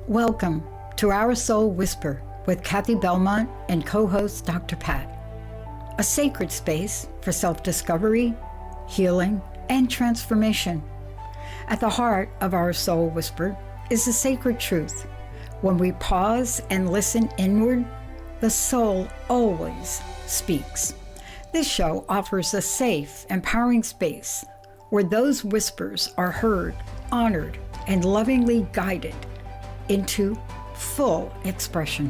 Welcome to Our Soul Whisper with Kathy Belmont and co-host Dr. Pat, a sacred space for self-discovery, healing, and transformation. At the heart of Our Soul Whisper is the sacred truth. When we pause and listen inward, the soul always speaks. This show offers a safe, empowering space where those whispers are heard, honored, and lovingly guided into full expression.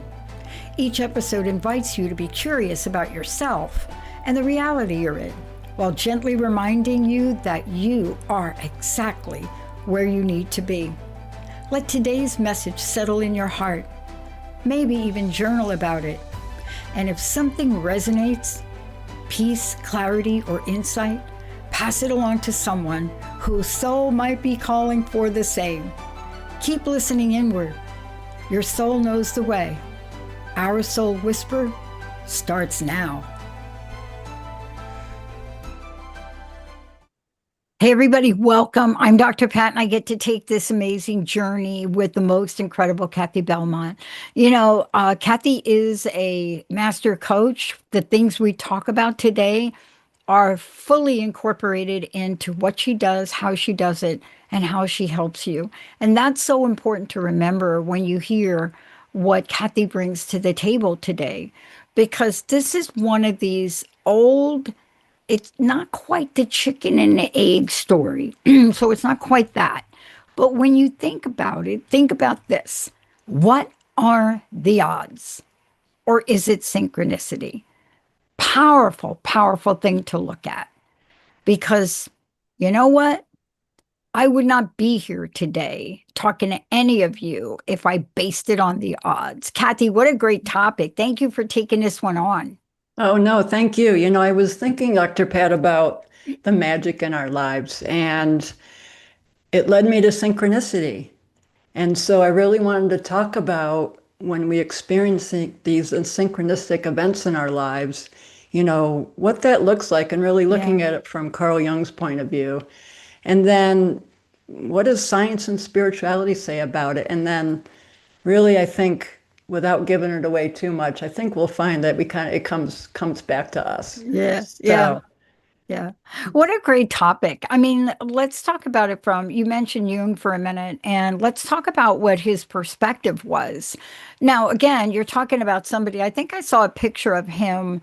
Each episode invites you to be curious about yourself and the reality you're in, while gently reminding you that you are exactly where you need to be. Let today's message settle in your heart. Maybe even journal about it. And if something resonates, peace, clarity, or insight, pass it along to someone whose soul might be calling for the same. Keep listening inward. Your soul knows the way. Our Soul Whisper starts now. Hey everybody, welcome. I'm Dr. Pat and I get to take this amazing journey with the most incredible Kathy Belmont. Kathy is a master coach. The things we talk about today are fully incorporated into what she does, how she does it, and how she helps you. And that's so important to remember when you hear what Kathy brings to the table today, because this is one of these old, it's not quite the chicken and the egg story. So it's not quite that. But when you think about it, think about this. What are the odds? Or is it synchronicity? Powerful, powerful thing to look at. Because you know what? I would not be here today talking to any of you if I based it on the odds. Kathy, what a great topic. Thank you for taking this one on. Oh, no, thank you. I was thinking, Dr. Pat, about the magic in our lives, and it led me to synchronicity. And so I really wanted to talk about when we experience these synchronistic events in our lives, what that looks like, and really looking at it from Carl Jung's point of view. And then what does science and spirituality say about it? And then really, I think, without giving it away too much, I think we'll find that it comes back to us. Yes. So, Yeah. What a great topic. I mean, let's talk about it from, you mentioned Jung for a minute, and let's talk about what his perspective was. Now, again, you're talking about somebody, I think I saw a picture of him.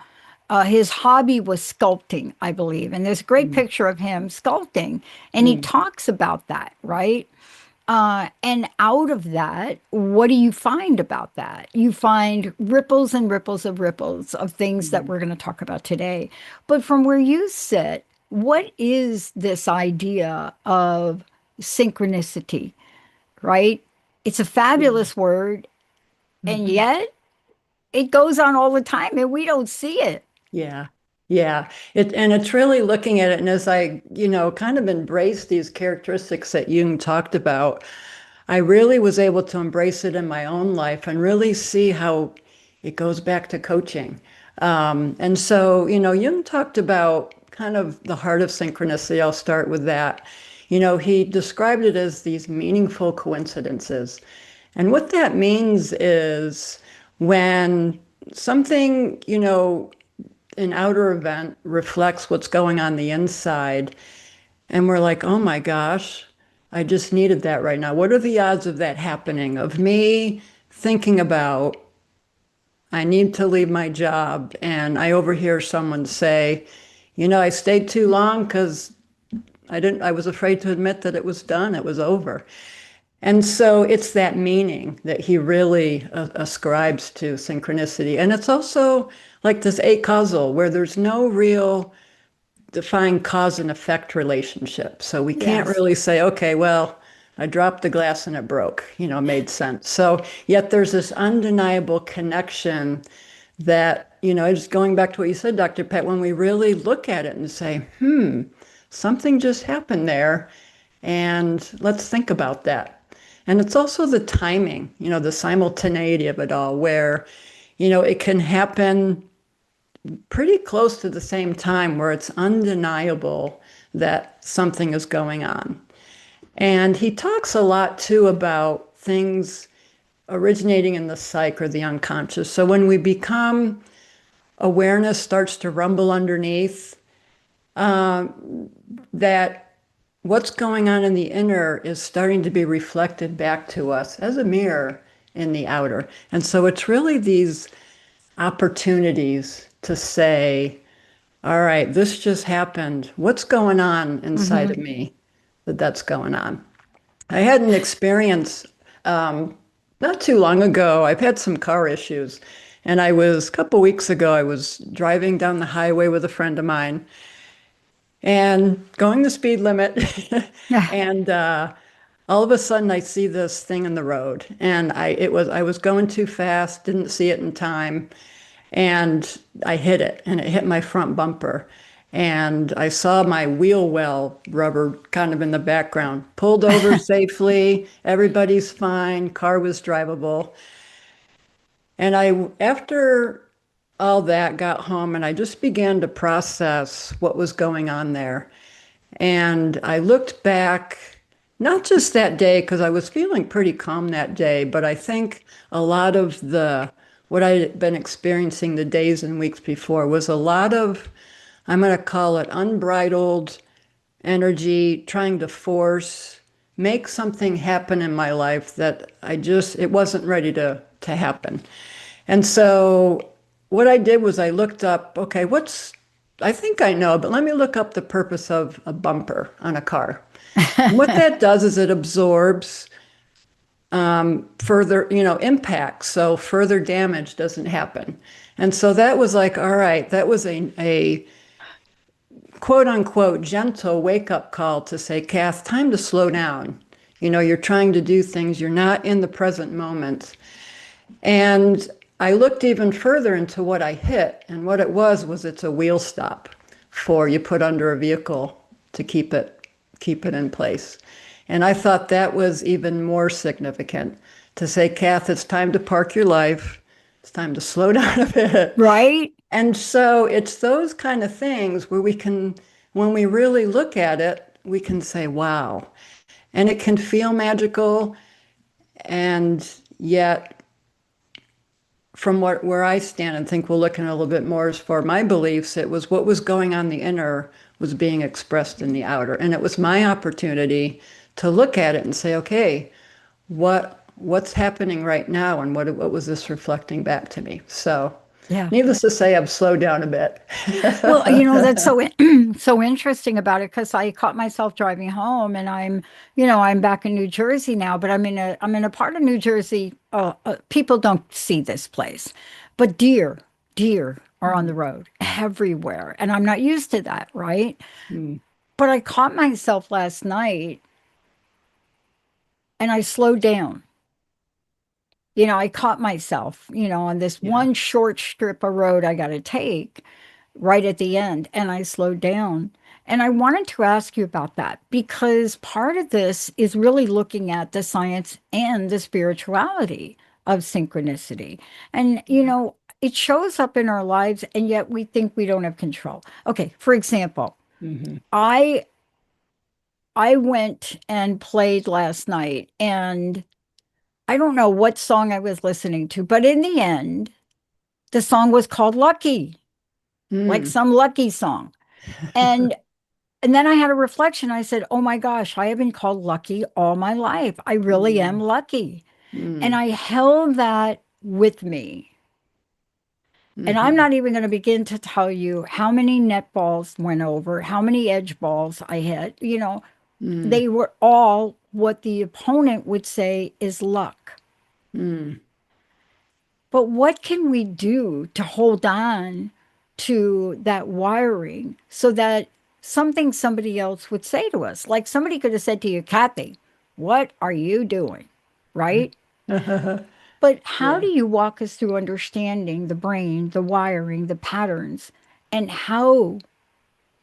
His hobby was sculpting, I believe. And there's a great picture of him sculpting. And he talks about that, right? And out of that, what do you find about that? You find ripples and ripples of things that we're going to talk about today. But from where you sit, what is this idea of synchronicity, right? It's a fabulous word, and yet it goes on all the time and we don't see it. yeah. Yeah. And it's really looking at it. And as I, kind of embrace these characteristics that Jung talked about, I really was able to embrace it in my own life and really see how it goes back to coaching. And so, Jung talked about kind of the heart of synchronicity. I'll start with that. He described it as these meaningful coincidences. And what that means is when something, an outer event reflects what's going on the inside, and we're like, oh my gosh, I just needed that right now. What are the odds of that happening? Of me thinking about, I need to leave my job, and I overhear someone say, I stayed too long because I was afraid to admit that it was done, it was over. And so it's that meaning that he really ascribes to synchronicity. And it's also like this acausal, where there's no real defined cause and effect relationship. So we can't really say, okay, well, I dropped the glass and it broke, made sense. So yet there's this undeniable connection that, just going back to what you said, Dr. Pat, when we really look at it and say, something just happened there, and let's think about that. And it's also the timing, the simultaneity of it all, where, it can happen pretty close to the same time, where it's undeniable that something is going on. And he talks a lot too about things originating in the psyche or the unconscious. So when we become awareness starts to rumble underneath, that what's going on in the inner is starting to be reflected back to us as a mirror in the outer. And so it's really these opportunities to say, all right, this just happened. What's going on inside Hmm. of me that's going on? I had an experience not too long ago. I've had some car issues. And a couple weeks ago, I was driving down the highway with a friend of mine and going the speed limit. Yeah. And all of a sudden, I see this thing in the road. And I was going too fast, didn't see it in time. And I hit it, and it hit my front bumper. And I saw my wheel well rubber kind of in the background. Pulled over safely, everybody's fine, car was drivable. And after all that, got home and I just began to process what was going on there. And I looked back, not just that day, because I was feeling pretty calm that day, but I think a lot of what I had been experiencing the days and weeks before was a lot of, I'm going to call it unbridled energy, trying to make something happen in my life that it wasn't ready to happen. And so what I did was I looked up, okay, I think I know, but let me look up the purpose of a bumper on a car. And what that does is it absorbs further, impact, so further damage doesn't happen. And so that was like, all right, that was a quote unquote gentle wake up call to say, Kath, time to slow down. You're trying to do things, you're not in the present moment. And I looked even further into what I hit, and what it was it's a wheel stop for you put under a vehicle to keep it in place. And I thought that was even more significant to say, Kath, it's time to park your life. It's time to slow down a bit. Right? And so it's those kind of things where when we really look at it, we can say, wow. And it can feel magical. And yet, from where I stand and think we'll look in a little bit more as for my beliefs, it was what was going on in the inner was being expressed in the outer. And it was my opportunity to look at it and say, okay, what's happening right now and what was this reflecting back to me? So Yeah. needless to say, I've slowed down a bit. Well, that's so so interesting about it because I caught myself driving home and I'm back in New Jersey now, but I'm in a part of New Jersey. People don't see this place, but deer are on the road everywhere, and I'm not used to that, right? Mm, But I caught myself last night and I slowed down. I caught myself, on this yeah. one short strip of road I got to take right at the end, and I slowed down. And I wanted to ask you about that because part of this is really looking at the science and the spirituality of synchronicity. And, it shows up in our lives, and yet we think we don't have control. Okay, for example, Hmm. I I went and played last night, and I don't know what song I was listening to, but in the end, the song was called Lucky, like Mm, some lucky song. And And then I had a reflection. I said, "Oh my gosh, I have been called lucky all my life. I really am mm, lucky." And mm, I held that with me. And I'm hmm, not even going to begin to tell you how many net balls went over, how many edge balls I hit. mm, They were all what the opponent would say is luck. mm. But what can we do to hold on to that wiring so that something somebody else would say to us? Like somebody could have said to you, Kathy, what are you doing? Right? But how Yeah. do you walk us through understanding the brain, the wiring, the patterns, and how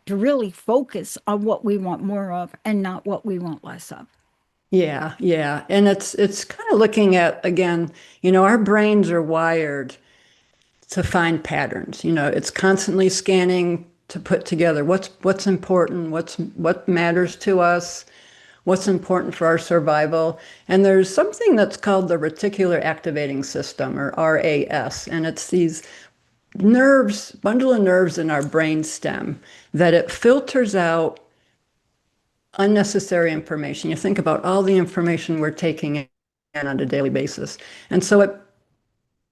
to really focus on what we want more of and not what we want less of? Yeah, yeah. And it's kind of looking at again, our brains are wired to find patterns. It's constantly scanning to put together what's important, what matters to us, what's important for our survival. And there's something that's called the reticular activating system, or RAS, and it's these nerves, bundle of nerves in our brain stem that it filters out unnecessary information. You think about all the information we're taking in on a daily basis. And so it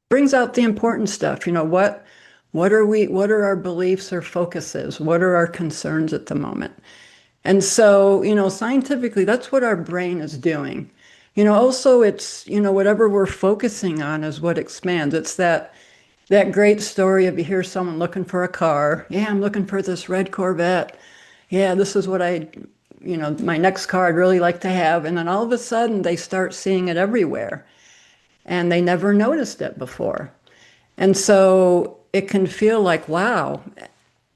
brings out the important stuff. What are our beliefs or focuses? What are our concerns at the moment? And so, scientifically, that's what our brain is doing. Also it's, whatever we're focusing on is what expands. It's that great story of you hear someone looking for a car. Yeah, I'm looking for this red Corvette. Yeah, this is what my next car I'd really like to have. And then all of a sudden they start seeing it everywhere and they never noticed it before. And so it can feel like, wow,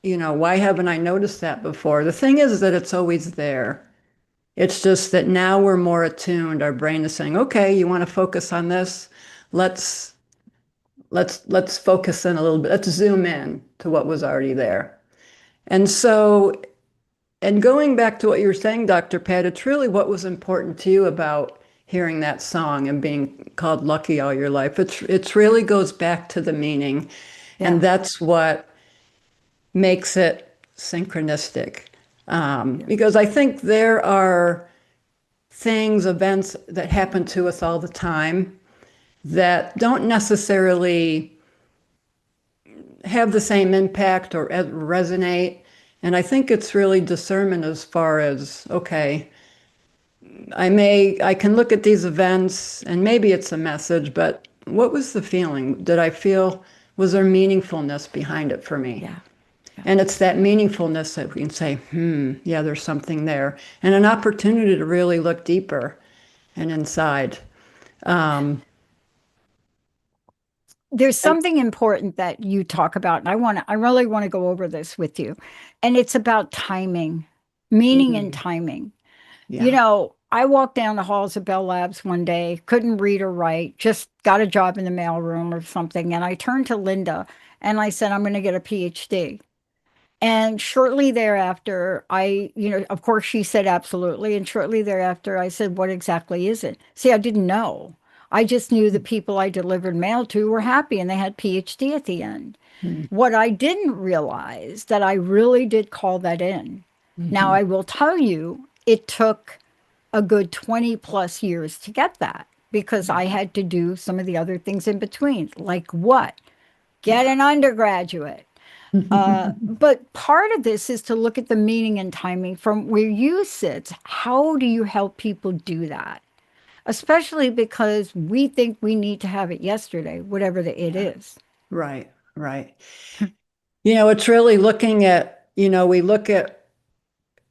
why haven't I noticed that before? The thing is that it's always there. It's just that now we're more attuned. Our brain is saying, okay, you want to focus on this? Let's focus in a little bit. Let's zoom in to what was already there. And so, and going back to what you were saying, Dr. Pat, it's really what was important to you about hearing that song and being called lucky all your life. It's really goes back to the meaning. Yeah. And that's what makes it synchronistic. Because I think there are things, events that happen to us all the time that don't necessarily have the same impact or resonate. And I think it's really discernment as far as, okay, I can look at these events and maybe it's a message, but what was the feeling? Was there meaningfulness behind it for me? Yeah. And it's that meaningfulness that we can say, yeah, there's something there. And an opportunity to really look deeper and inside. There's something important that you talk about, and I really want to go over this with you. And it's about timing, meaning and timing. Yeah. I walked down the halls of Bell Labs one day, couldn't read or write, just got a job in the mailroom or something. And I turned to Linda and I said, I'm going to get a PhD. And shortly thereafter, of course, she said absolutely. And shortly thereafter, I said, what exactly is it? See, I didn't know. I just knew the people I delivered mail to were happy and they had PhD at the end. What I didn't realize that I really did call that in. Now, I will tell you, it took a good 20 plus years to get that because I had to do some of the other things in between. Like what? Get an undergraduate. But part of this is to look at the meaning and timing from where you sit. How do you help people do that? Especially because we think we need to have it yesterday, whatever it is. Right, right. It's really looking at,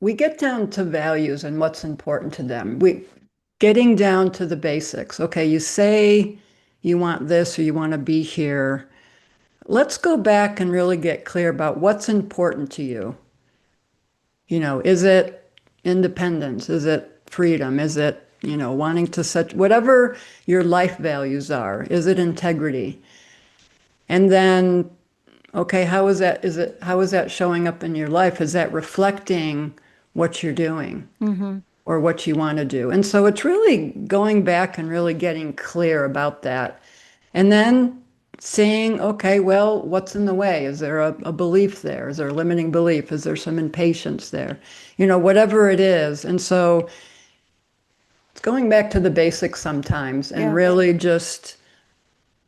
we get down to values and what's important to them. Getting down to the basics. Okay, you say you want this or you want to be here. Let's go back and really get clear about what's important to you. Is it independence? Is it freedom? Is it, wanting to set whatever your life values are? Is it integrity? And then, okay, how is that showing up in your life? Is that reflecting what you're doing or what you want to do? And so it's really going back and really getting clear about that. And then seeing, okay, well, what's in the way? Is there a belief there? Is there a limiting belief? Is there some impatience there? Whatever it is. And so it's going back to the basics sometimes and really just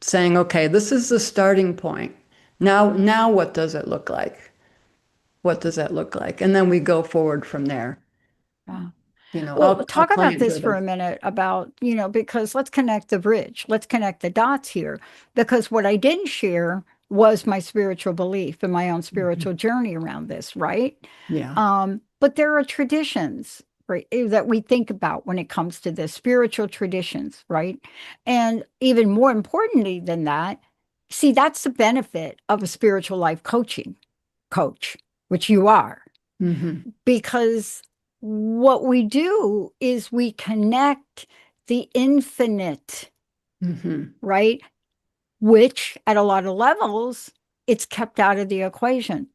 saying, okay, this is the starting point. Now what does it look like? What does that look like? And then we go forward from there. Wow. All Talk about this for a client-driven. minute about, because let's connect the bridge. Let's connect the dots here. Because what I didn't share was my spiritual belief and my own spiritual journey around this, right? Yeah. But there are traditions, right, that we think about when it comes to this, spiritual traditions, right? And even more importantly than that, see, that's the benefit of a spiritual life coach, which you are, because what we do is we connect the infinite, right? Which at a lot of levels, it's kept out of the equation.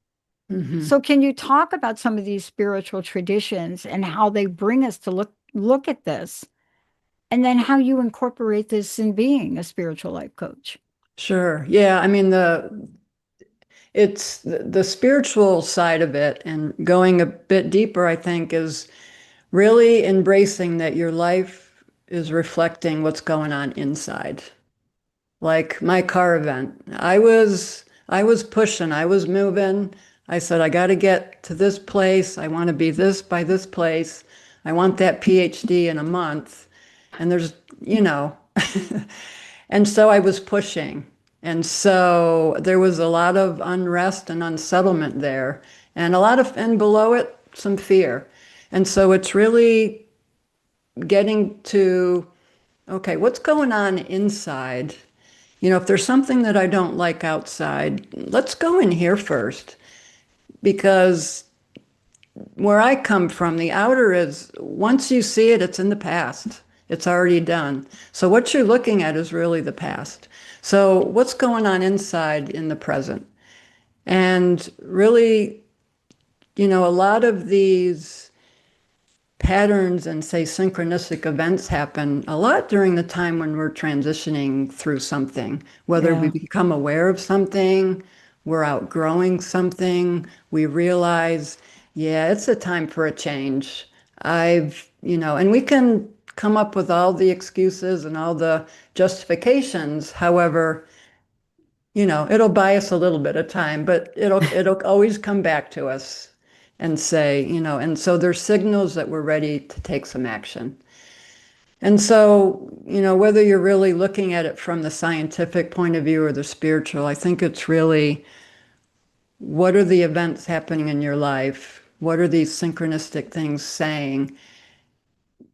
So can you talk about some of these spiritual traditions and how they bring us to look at this, and then how you incorporate this in being a spiritual life coach. Sure. Yeah. I mean, it's the spiritual side of it and going a bit deeper, I think, is really embracing that your life is reflecting what's going on inside. Like my car event, I was pushing, I was moving. I said, I got to get to this place. I want to be this by this place. I want that PhD in a month. And there's, you know, and so I was pushing. And so there was a lot of unrest and unsettlement there, and a lot of, and below it, some fear. And so it's really getting to, okay, what's going on inside? You know, if there's something that I don't like outside, let's go in here first. Because where I come from, the outer is, once you see it, it's in the past. It's already done. So what you're looking at is really the past. So what's going on inside in the present? And really, you know, a lot of these patterns and say synchronistic events happen a lot during the time when we're transitioning through something, whether we Yeah. become aware of something, we're outgrowing something, we realize, yeah, it's a time for a change. And we can come up with all the excuses and all the justifications. However, it'll buy us a little bit of time, but it'll always come back to us and say, and so there's signals that we're ready to take some action. And so, whether you're really looking at it from the scientific point of view or the spiritual, I think it's really, what are the events happening in your life? What are these synchronistic things saying?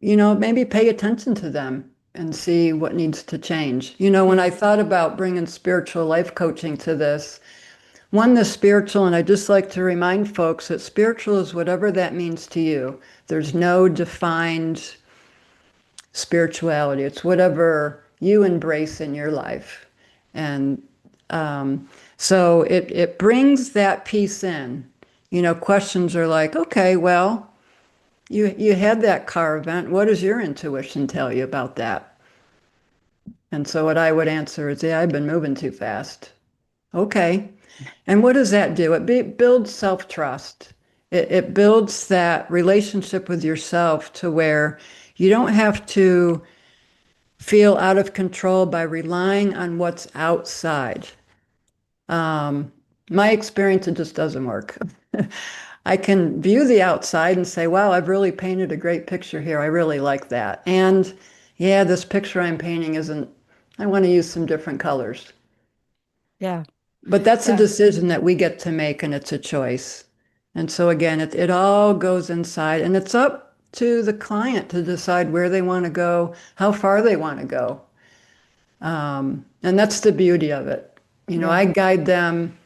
Maybe pay attention to them and see what needs to change. When I thought about bringing spiritual life coaching to this, one, the spiritual, and I just like to remind folks that spiritual is whatever that means to you. There's no defined spirituality. It's whatever you embrace in your life. And so it brings that piece in. Questions are like, okay, well, you had that car event. What does your intuition tell you about that? And so what I would answer is, yeah, I've been moving too fast. Okay. And what does that do? It builds self-trust. It builds that relationship with yourself to where you don't have to feel out of control by relying on what's outside. My experience, it just doesn't work. I can view the outside and say, wow, I've really painted a great picture here. I really like that. And yeah, this picture I'm painting isn't, I want to use some different colors. Yeah. But that's a Yeah. decision that we get to make, and it's a choice. And so again, it all goes inside, and it's up to the client to decide where they want to go, how far they want to go. And that's the beauty of it. Yeah. I guide them,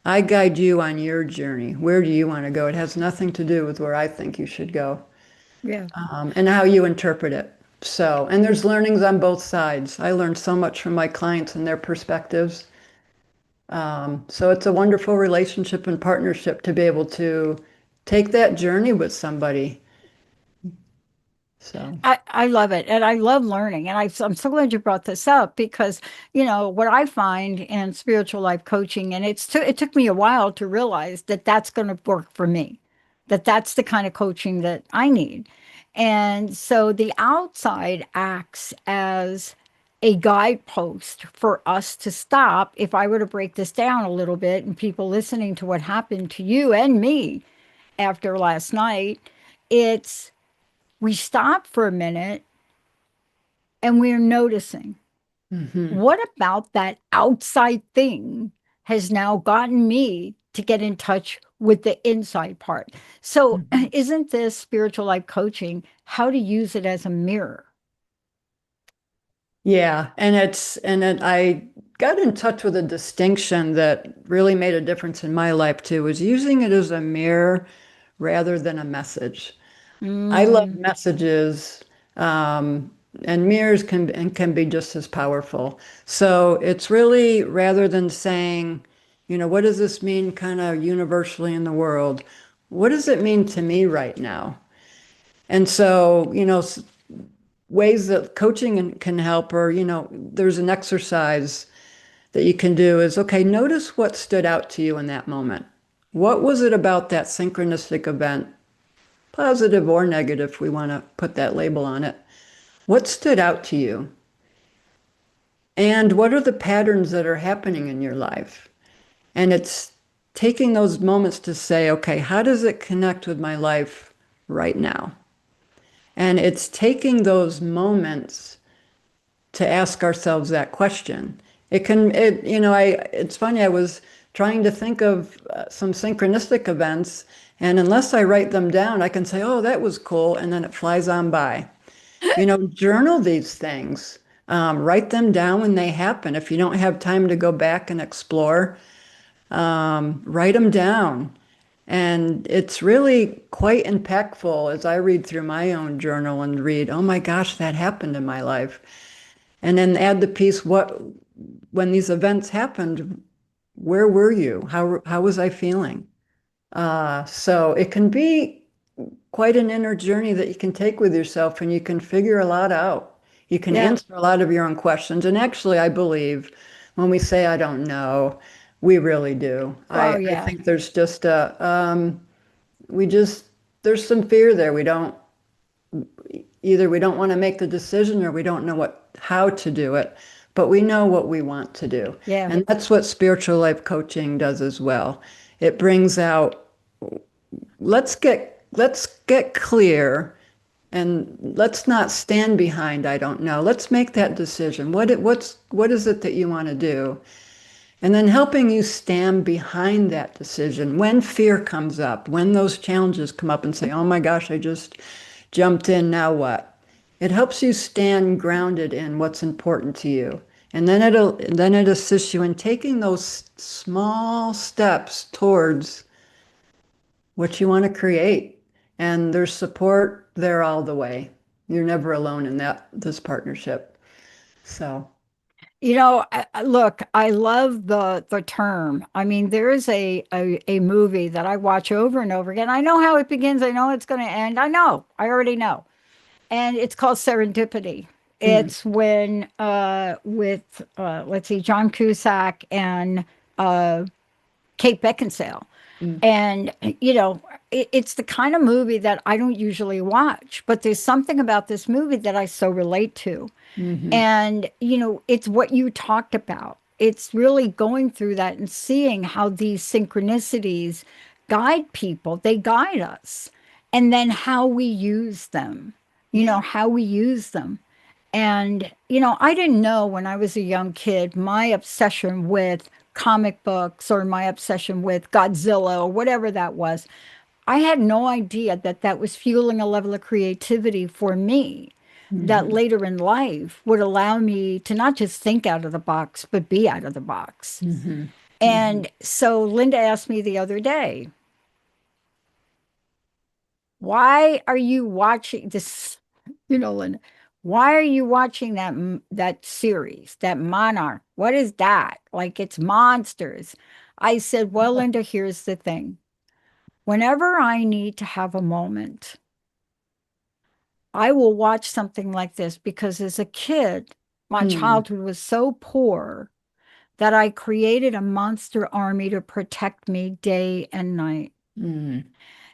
I guide you on your journey. Where do you want to go? It has nothing to do with where I think you should go, Yeah. and how you interpret it. So, and there's learnings on both sides. I learned so much from my clients and their perspectives. So it's a wonderful relationship and partnership to be able to take that journey with somebody. So, I love it. And I love learning. And I'm so glad you brought this up because, what I find in spiritual life coaching, and it took me a while to realize that that's going to work for me, that that's the kind of coaching that I need. And so the outside acts as a guidepost for us to stop. If I were to break this down a little bit and people listening to what happened to you and me after last night, it's we stop for a minute and we're noticing mhm, what about that outside thing has now gotten me to get in touch with the inside part. So, mhm. isn't this spiritual life coaching how to use it as a mirror? Yeah, I got in touch with a distinction that really made a difference in my life too, was using it as a mirror rather than a message. I love Mm, messages, um, and mirrors can be just as powerful. So it's really, rather than saying, what does this mean kind of universally in the world? What does it mean to me right now? And so, ways that coaching can help, or, there's an exercise that you can do is, okay, notice what stood out to you in that moment. What was it about that synchronistic event, positive or negative, if we want to put that label on it? What stood out to you? And what are the patterns that are happening in your life? And it's taking those moments to say, okay, how does it connect with my life right now? And it's taking those moments to ask ourselves that question. It's funny, I was trying to think of some synchronistic events, and unless I write them down, I can say, oh, that was cool, and then it flies on by. Journal these things. Write them down when they happen. If you don't have time to go back and explore, write them down. And it's really quite impactful as I read through my own journal and read, oh my gosh, that happened in my life. And then add the piece, when these events happened, where were you? How was I feeling? So it can be quite an inner journey that you can take with yourself, and you can figure a lot out. You can Yeah. answer a lot of your own questions. And actually, I believe when we say, I don't know, we really do. Oh, I yeah. think there's just there's some fear there. Either we don't want to make the decision, or we don't know how to do it, but we know what we want to do. Yeah. And that's what spiritual life coaching does as well. It brings out, let's get clear, and let's not stand behind I don't know. Let's make that decision. What is it that you want to do? And then helping you stand behind that decision when fear comes up, when those challenges come up, and say, oh my gosh, I just jumped in, now what? It helps you stand grounded in what's important to you. And then it assists you in taking those small steps towards what you want to create. And there's support there all the way. You're never alone in this partnership. So, Look, I love the term. I mean, there is a movie that I watch over and over again. I know how it begins. I know it's going to end. I know. I already know. And it's called Serendipity. mm, It's when with let's see, John Cusack and uh, Kate Beckinsale. mm, And, it's the kind of movie that I don't usually watch, but there's something about this movie that I so relate to. mhm, And, it's what you talked about. It's really going through that and seeing how these synchronicities guide people, they guide us, and then how we use them, yeah. how we use them. And, I didn't know when I was a young kid, my obsession with comic books or my obsession with Godzilla or whatever that was. I had no idea that that was fueling a level of creativity for me that Mhm, later in life would allow me to not just think out of the box, but be out of the box. mhm, mhm. And so Linda asked me the other day, why are you watching this? Linda, why are you watching that series, that Monarch? What is that? Like it's monsters. I said, well, Linda, here's the thing. Whenever I need to have a moment, I will watch something like this because as a kid, my Mm, childhood was so poor that I created a monster army to protect me day and night. mm,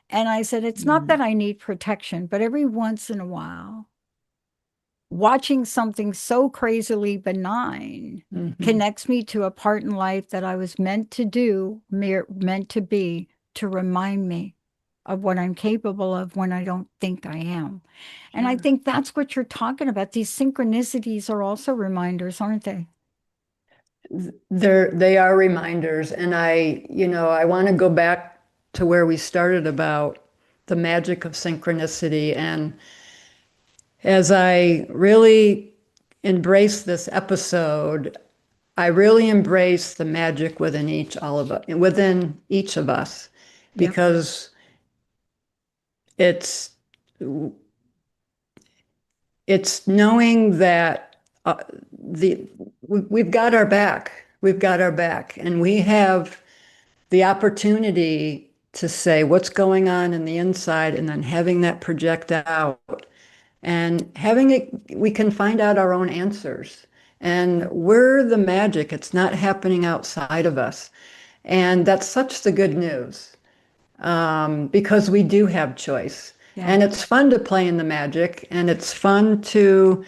And I said, it's not mm, that I need protection, but every once in a while, watching something so crazily benign mhm. connects me to a part in life that I was meant to do, meant to be, to remind me of what I'm capable of when I don't think I am. And I Sure. think that's what you're talking about. These synchronicities are also reminders, aren't they? They are reminders. And I want to go back to where we started about the magic of synchronicity. And as I really embrace this episode, I really embrace the magic within each of us, Yep. because it's it's knowing that the we've got our back, and we have the opportunity. to say what's going on in the inside and then having that project out. And having it, we can find out our own answers. And we're the magic. It's not happening outside of us. And that's such the good news, because we do have choice. Yeah. And it's fun to play in the magic. And it's fun to,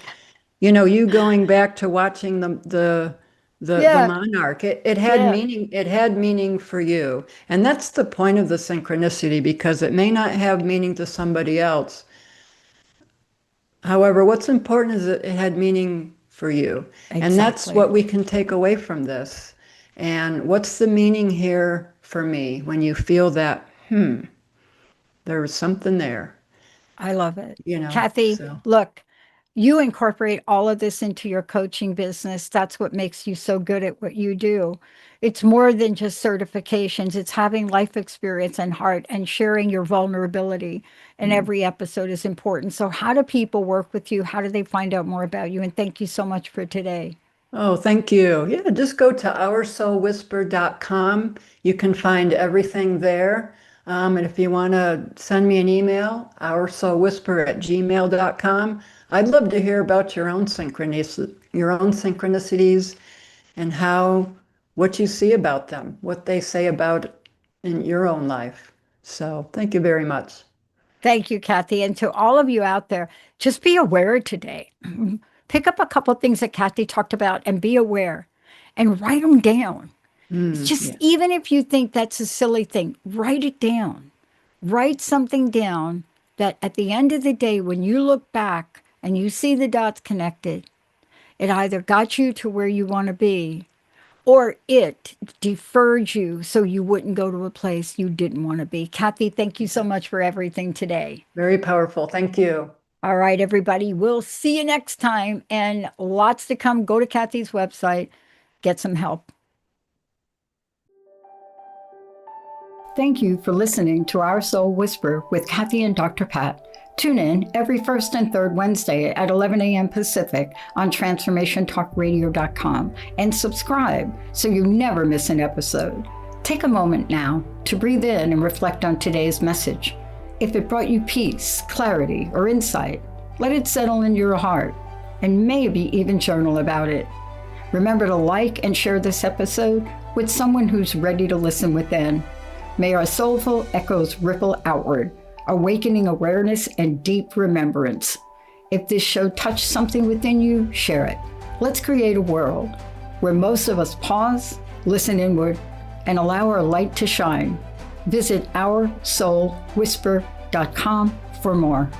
you going back to watching the Yeah. monarch, it had Yeah. meaning, it had meaning for you. And that's the point of the synchronicity, because it may not have meaning to somebody else. However, what's important is that it had meaning for you. And that's Exactly. what we can take away from this. And what's the meaning here for me when you feel that, there was something there, I love it. Kathy, so. look, you incorporate all of this into your coaching business. That's what makes you so good at what you do. It's more than just certifications, it's having life experience and heart and sharing your vulnerability. And every episode is important. So, how do people work with you? How do they find out more about you? And thank you so much for today. Oh, thank you. Yeah, just go to OurSoulWhisper.com. You can find everything there. And if you want to send me an email, OurSoulWhisper@gmail.com. I'd love to hear about your own synchronicities and what you see about them, what they say about in your own life. So thank you very much. Thank you, Kathy. And to all of you out there, just be aware today. Pick up a couple of things that Kathy talked about and be aware and write them down. It's just, Yeah. even if you think that's a silly thing, write it down. Write something down that at the end of the day, when you look back and you see the dots connected, it either got you to where you want to be or it deferred you so you wouldn't go to a place you didn't want to be. Kathy, thank you so much for everything today. Very powerful. Thank you. All right, everybody, we'll see you next time and lots to come. Go to Kathy's website, get some help. Thank you for listening to Our Soul Whisper with Kathy and Dr. Pat. Tune in every first and third Wednesday at 11 a.m. Pacific on TransformationTalkRadio.com and subscribe so you never miss an episode. Take a moment now to breathe in and reflect on today's message. If it brought you peace, clarity, or insight, let it settle in your heart and maybe even journal about it. Remember to like and share this episode with someone who's ready to listen within. May our soulful echoes ripple outward, awakening awareness and deep remembrance. If this show touched something within you, share it. Let's create a world where most of us pause, listen inward, and allow our light to shine. Visit OurSoulWhisper.com for more.